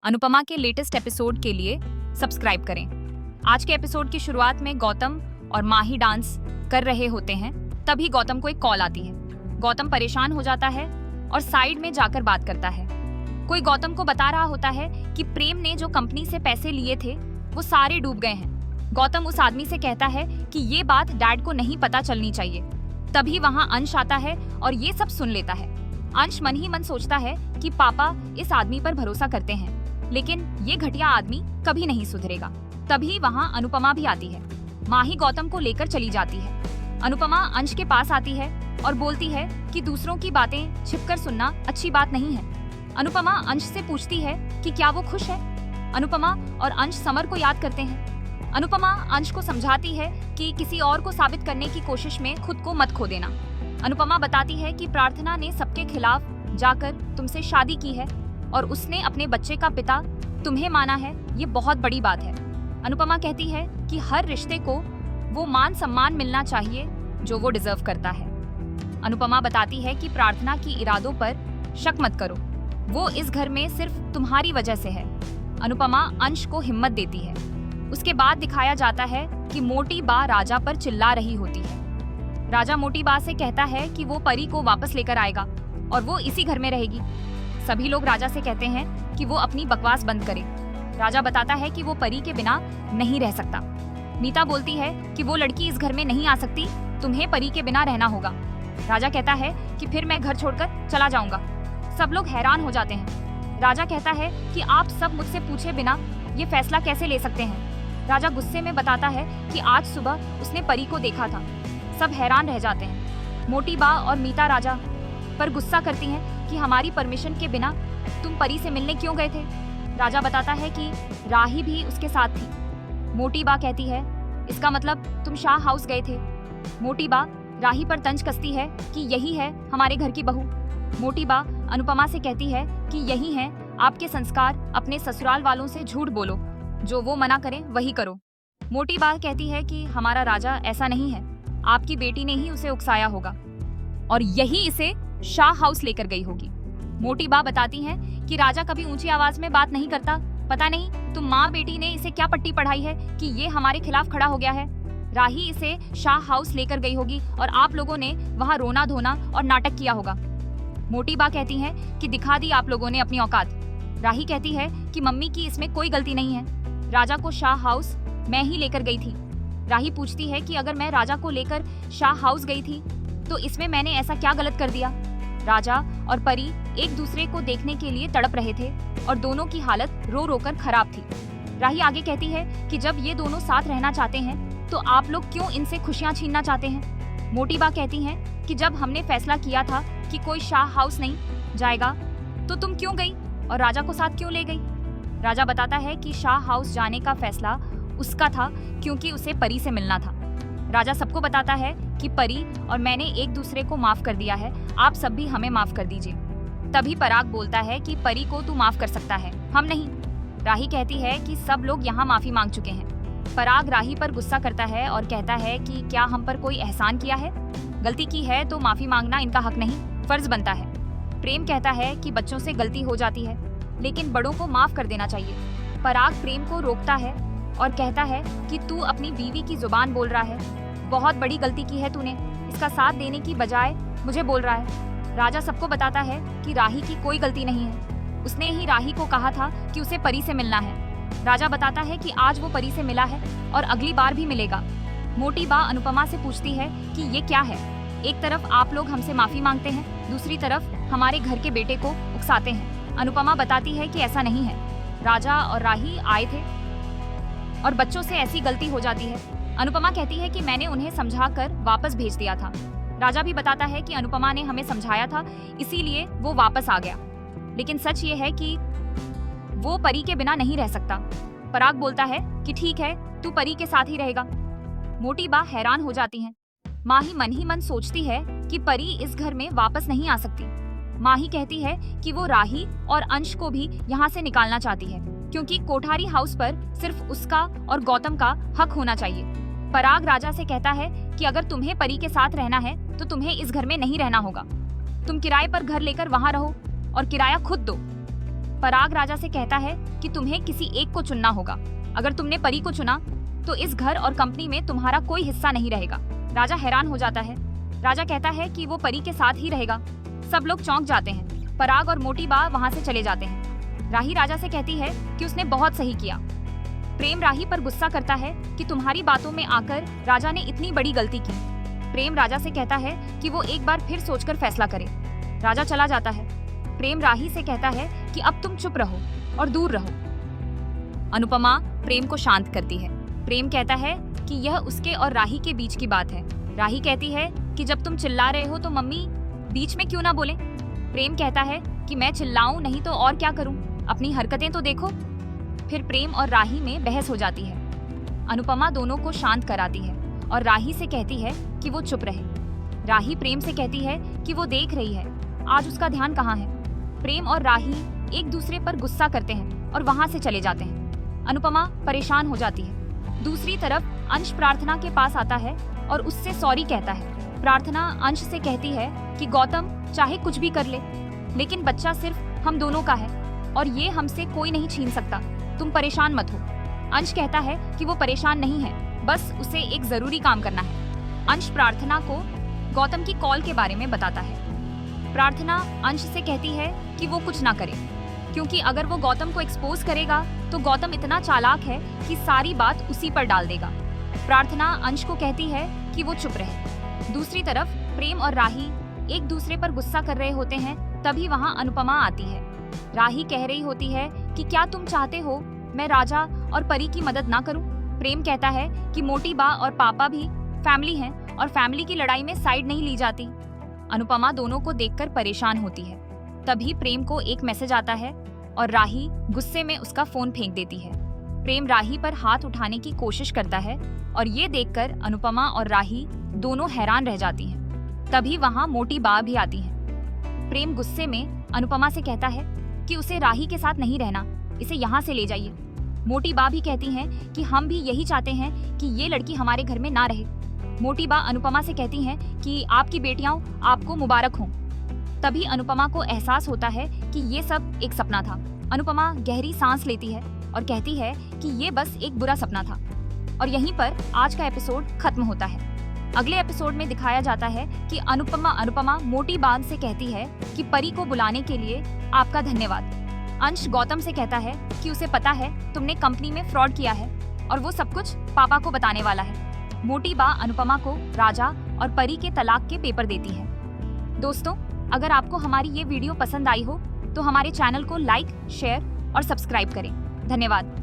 अनुपमा के latest episode के लिए सब्सक्राइब करें। आज के एपिसोड की शुरुआत में गौतम और माही डांस कर रहे होते हैं। तभी गौतम को एक कॉल आती है। गौतम परेशान हो जाता है और साइड में जाकर बात करता है। कोई गौतम को बता रहा होता है कि प्रेम ने जो कंपनी से पैसे लिए थे वो सारे डूब गए हैं। गौतम उस आदमी से कहता है कि ये बात डैड को नहीं पता चलनी चाहिए। तभी वहाँ अंश आता है और ये सब सुन लेता है। अंश मन ही मन सोचता है कि पापा इस आदमी पर भरोसा करते हैं, लेकिन ये घटिया आदमी कभी नहीं सुधरेगा। तभी वहाँ अनुपमा भी आती है। माही गौतम को लेकर चली जाती है। अनुपमा अंश के पास आती है और बोलती है कि दूसरों की बातें छिपकर सुनना अच्छी बात नहीं है। अनुपमा अंश से पूछती है कि क्या वो खुश है। अनुपमा और अंश समर को याद करते हैं। अनुपमा अंश को समझाती है कि किसी और को साबित करने की कोशिश में खुद को मत खो देना। अनुपमा बताती है कि प्रार्थना ने सबके खिलाफ जाकर तुमसे शादी की है और उसने अपने बच्चे का पिता तुम्हें माना है, ये बहुत बड़ी बात है। अनुपमा कहती है कि हर रिश्ते को वो मान सम्मान मिलना चाहिए जो वो डिजर्व करता है। अनुपमा बताती है कि प्रार्थना की इरादों पर शक मत करो, वो इस घर में सिर्फ तुम्हारी वजह से है। अनुपमा अंश को हिम्मत देती है। उसके बाद दिखाया जाता है कि मोटी बा राजा पर चिल्ला रही होती है। राजा मोटी बा से कहता है कि वो परी को वापस लेकर आएगा और वो इसी घर में रहेगी। सभी लोग राजा से कहते हैं कि वो अपनी बकवास बंद करे। राजा बताता है कि वो परी के बिना नहीं रह सकता। नीता बोलती है कि वो लड़की इस घर में नहीं आ सकती, तुम्हें परी के बिना रहना होगा। राजा कहता है कि फिर मैं घर छोड़कर चला जाऊंगा। सब लोग हैरान हो जाते हैं। राजा कहता है कि आप सब मुझसे पूछे बिना ये फैसला कैसे ले सकते हैं। राजा गुस्से में बताता है कि आज सुबह उसने परी को देखा था। सब हैरान रह जाते हैं। मोटी बा और मीता राजा पर गुस्सा करती हैं कि हमारी परमिशन के बिना तुम परी से मिलने क्यों गए थे। राजा बताता है कि राही भी उसके साथ थी। मोटी बा कहती है इसका मतलब तुम शाह हाउस गए थे। मोटी बा राही पर तंज कसती है कि यही है हमारे घर की बहू। मोटी बा अनुपमा से कहती है कि यही है आपके संस्कार, अपने ससुराल वालों से झूठ बोलो, जो वो मना करें वही करो। मोटी बा कहती है कि हमारा राजा ऐसा नहीं है, आपकी बेटी ने ही उसे उकसाया होगा और यही इसे शाह हाउस लेकर गई होगी। मोटी बा बताती हैं कि राजा कभी ऊंची आवाज में बात नहीं करता। पता नहीं तुम माँ बेटी ने इसे क्या पट्टी पढ़ाई है कि ये हमारे खिलाफ खड़ा हो गया है। राही इसे शाह हाउस लेकर गई होगी और आप लोगों ने वहाँ रोना धोना और नाटक किया होगा। मोटी बा कहती हैं कि दिखा दी आप लोगों ने अपनी औकात। राही कहती है कि मम्मी की इसमें कोई गलती नहीं है, राजा को शाह हाउस मैं ही लेकर गई थी। राही पूछती है कि अगर मैं राजा को लेकर शाह हाउस गई थी तो इसमें मैंने ऐसा क्या गलत कर दिया। राजा और परी एक दूसरे को देखने के लिए तड़प रहे थे और दोनों की हालत रो रो कर खराब थी। राही आगे कहती है कि जब ये दोनों साथ रहना चाहते हैं तो आप लोग क्यों इनसे खुशियां छीनना चाहते हैं। मोटी बा कहती हैं कि जब हमने फैसला किया था कि कोई शाह हाउस नहीं जाएगा तो तुम क्यों गई और राजा को साथ क्यों ले गई। राजा बताता है कि शाह हाउस जाने का फैसला उसका था क्योंकि उसे परी से मिलना था। राजा सबको बताता है कि परी और मैंने एक दूसरे को माफ कर दिया है, आप सब भी हमें माफ कर दीजिए। तभी पराग बोलता है कि परी को तू माफ कर सकता है, हम नहीं। राही कहती है कि सब लोग यहाँ माफी मांग चुके हैं। पराग राही पर गुस्सा करता है और कहता है कि क्या हम पर कोई एहसान किया है, गलती की है तो माफी मांगना इनका हक नहीं, फर्ज बनता है। प्रेम कहता है कि बच्चों से गलती हो जाती है लेकिन बड़ों को माफ कर देना चाहिए। पराग प्रेम को रोकता है और कहता है कि तू अपनी बीवी की जुबान बोल रहा है, बहुत बड़ी गलती की है तूने, इसका साथ देने की बजाय मुझे बोल रहा है। राजा सबको बताता है कि राही की कोई गलती नहीं है, उसने ही राही को कहा था कि उसे परी से मिलना है। राजा बताता है कि आज वो परी से मिला है और अगली बार भी मिलेगा। मोटी बा अनुपमा से पूछती है कि ये क्या है, एक तरफ आप लोग हमसे माफी मांगते हैं, दूसरी तरफ हमारे घर के बेटे को उकसाते हैं। अनुपमा बताती है कि ऐसा नहीं है, राजा और राही आए थे और बच्चों से ऐसी गलती हो जाती है। अनुपमा कहती है कि मैंने उन्हें समझाकर वापस भेज दिया था। राजा भी बताता है कि अनुपमा ने हमें समझाया था इसीलिए वो वापस आ गया, लेकिन सच ये है कि वो परी के बिना नहीं रह सकता। पराग बोलता है कि ठीक है, तू परी के साथ ही रहेगा। मोटी बा हैरान हो जाती हैं। माही मन ही मन सोचती है कि परी इस घर में वापस नहीं आ सकती। माही कहती है कि वो राही और अंश को भी यहाँ से निकालना चाहती है क्योंकि कोठारी हाउस पर सिर्फ उसका और गौतम का हक होना चाहिए। पराग राजा से कहता है कि अगर तुम्हें परी के साथ रहना है तो तुम्हें इस घर में नहीं रहना होगा, तुम किराए पर घर लेकर वहाँ रहो और किराया खुद दो। पराग राजा से कहता है कि तुम्हें किसी एक को चुनना होगा। अगर तुमने परी को चुना तो इस घर और कंपनी में तुम्हारा कोई हिस्सा नहीं रहेगा। राजा हैरान हो जाता है। राजा कहता है कि वो परी के साथ ही रहेगा। सब लोग चौंक जाते हैं। पराग और मोटी बा वहाँ से चले जाते हैं। राही राजा से कहती है कि उसने बहुत सही किया। प्रेम राही पर गुस्सा करता है कि तुम्हारी बातों में आकर राजा ने इतनी बड़ी गलती की। प्रेम राजा से कहता है कि वो एक बार फिर सोचकर फैसला करे। राजा चला जाता है। प्रेम राही से कहता है कि अब तुम चुप रहो और दूर रहो। अनुपमा प्रेम को शांत करती है। प्रेम कहता है कि यह उसके और राही के बीच की बात है। राही कहती है कि जब तुम चिल्ला रहे हो तो मम्मी बीच में क्यों ना बोले। प्रेम कहता है कि मैं चिल्लाऊं नहीं तो और क्या करूं, अपनी हरकतें तो देखो। फिर प्रेम और राही में बहस हो जाती है। अनुपमा दोनों को शांत कराती है और राही से कहती है कि वो चुप रहे। राही प्रेम से कहती है कि वो देख रही है आज उसका ध्यान कहाँ है। प्रेम और राही एक दूसरे पर गुस्सा करते हैं और वहाँ से चले जाते हैं। अनुपमा परेशान हो जाती है। दूसरी तरफ अंश प्रार्थना के पास आता है और उससे सॉरी कहता है। प्रार्थना अंश से कहती है कि गौतम चाहे कुछ भी कर ले, लेकिन बच्चा सिर्फ हम दोनों का है और ये हमसे कोई नहीं छीन सकता। तुम परेशान मत हो। अंश कहता है कि वो परेशान नहीं है, बस उसे एक जरूरी काम करना है। अंश प्रार्थना को गौतम की कॉल के बारे में बताता है। प्रार्थना अंश से कहती है कि वो कुछ ना करे, क्योंकि अगर वो गौतम को एक्सपोज करेगा तो गौतम इतना चालाक है कि सारी बात उसी पर डाल देगा। प्रार्थना अंश को कहती है कि वो चुप रहे। दूसरी तरफ प्रेम और राही एक दूसरे पर गुस्सा कर रहे होते हैं। तभी वहाँ अनुपमा आती है। राही कह रही होती है कि क्या तुम चाहते हो मैं राजा और परी की मदद ना करूं? प्रेम कहता है कि मोटी बा और पापा भी फैमिली हैं और फैमिली की लड़ाई में साइड नहीं ली जाती। अनुपमा दोनों को देखकर परेशान होती है। तभी प्रेम को एक मैसेज आता है और राही गुस्से में उसका फोन फेंक देती है। प्रेम राही पर हाथ उठाने की कोशिश करता है और ये देखकर अनुपमा और राही दोनों हैरान रह जाती हैं। तभी वहाँ मोटी बा भी आती है। प्रेम गुस्से में अनुपमा से कहता है कि उसे राही के साथ नहीं रहना, इसे यहाँ से ले जाइए। मोटी बा भी कहती हैं कि हम भी यही चाहते हैं कि ये लड़की हमारे घर में ना रहे। मोटी बा अनुपमा से कहती हैं कि आपकी बेटियां आपको मुबारक हों। तभी अनुपमा को एहसास होता है कि ये सब एक सपना था। अनुपमा गहरी सांस लेती है और कहती है कि ये बस एक बुरा सपना था। और यहीं पर आज का एपिसोड खत्म होता है। अगले एपिसोड में दिखाया जाता है कि अनुपमा मोटी बात से कहती है कि परी को बुलाने के लिए आपका धन्यवाद। अंश गौतम से कहता है कि उसे पता है तुमने कंपनी में फ्रॉड किया है और वो सब कुछ पापा को बताने वाला है। मोटी बा अनुपमा को राजा और परी के तलाक के पेपर देती है। दोस्तों, अगर आपको हमारी ये वीडियो पसंद आई हो तो हमारे चैनल को लाइक, शेयर और सब्सक्राइब करें। धन्यवाद।